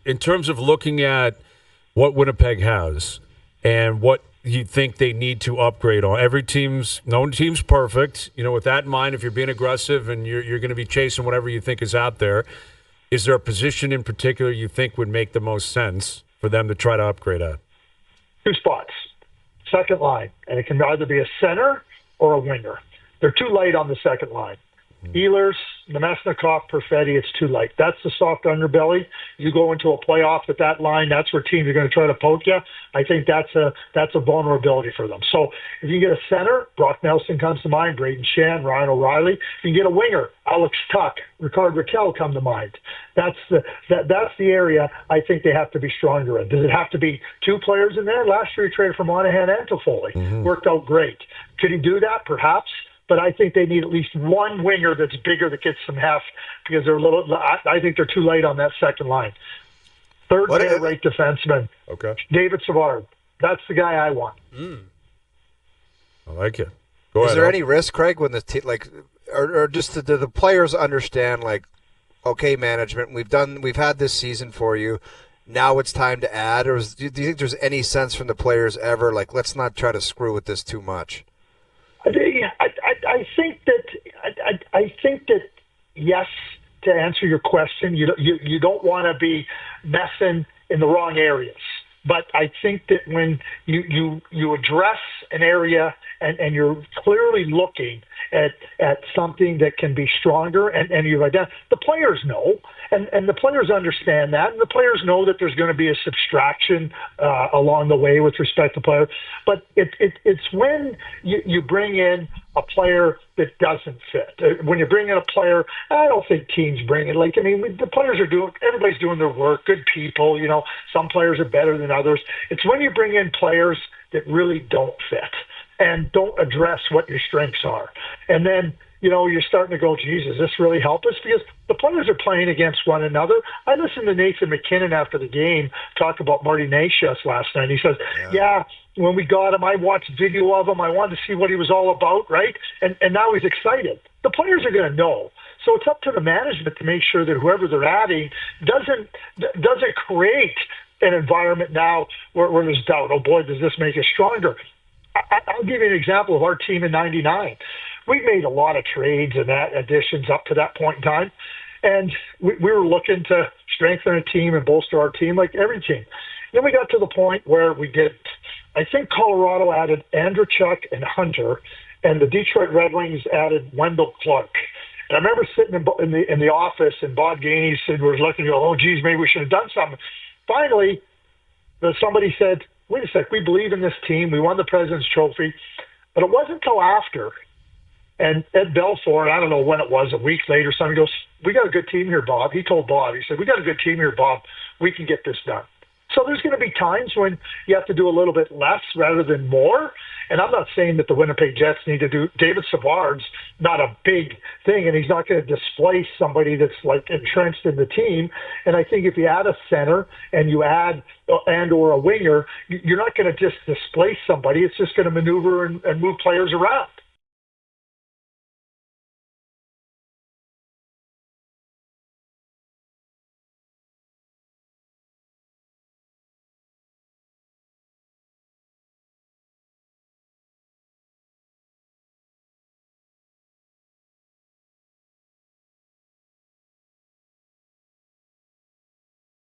in terms of looking at what Winnipeg has and what you think they need to upgrade on. No team's perfect. With that in mind, if you're being aggressive and you're going to be chasing whatever you think is out there, is there a position in particular you think would make the most sense for them to try to upgrade at? 2 spots, second line, and it can either be a center or a winger. They're too light on the second line. Ehlers, Nemesnikov, Perfetti, it's too light. That's the soft underbelly. You go into a playoff with that line, that's where teams are going to try to poke you. I think that's a vulnerability for them. So if you get a center, Brock Nelson comes to mind, Braden Shan, Ryan O'Reilly. If you get a winger, Alex Tuck, Ricard Raquel come to mind. That's the area I think they have to be stronger in. Does it have to be 2 players in there? Last year he traded for Monahan and Toffoli. Worked out great. Could he do that? Perhaps. But I think they need at least one winger that's bigger that gets some heft because I think they're too late on that second line. Third pair right defenseman. Okay. David Savard. That's the guy I want. I like it. Is there any risk, Craig, when or just do the players understand, okay, management, we've had this season for you. Now it's time to add, or do you think there's any sense from the players ever, let's not try to screw with this too much? I think that yes. To answer your question, you don't want to be messing in the wrong areas. But I think that when you address an area and you're clearly looking at something that can be stronger and you've identified, the players know, and the players understand that, and the players know that there's going to be a subtraction along the way with respect to players. But it's when you bring in a player that doesn't fit. When you bring in a player, I don't think teams bring it. The players everybody's doing their work, good people, some players are better than others. It's when you bring in players that really don't fit and don't address what your strengths are. And then, you're starting to go, Jesus, this really help us? Because the players are playing against one another. I listened to Nathan McKinnon after the game talk about Marty Nashas last night. He says, yeah, when we got him, I watched video of him. I wanted to see what he was all about, right? And now he's excited. The players are going to know. So it's up to the management to make sure that whoever they're adding doesn't create an environment now where there's doubt. Oh, boy, does this make us stronger? I'll give you an example of our team in '99. We made a lot of trades and additions up to that point in time, and we were looking to strengthen a team and bolster our team like every team. Then we got to the point where I think Colorado added Andrechuk and Hunter, and the Detroit Red Wings added Wendell Clark. And I remember sitting in the office, and Bob Gainey was looking and go, oh, geez, maybe we should have done something. Finally, somebody said, wait a sec, we believe in this team. We won the President's Trophy. But it wasn't until after, and Ed Belfour, I don't know when it was, a week later, somebody goes, we got a good team here, Bob. He told Bob, he said, we got a good team here, Bob. We can get this done. So there's going to be times when you have to do a little bit less rather than more. And I'm not saying that the Winnipeg Jets need to do – David Savard's not a big thing, and he's not going to displace somebody that's, entrenched in the team. And I think if you add a center and you add or a winger, you're not going to just displace somebody. It's just going to maneuver and move players around.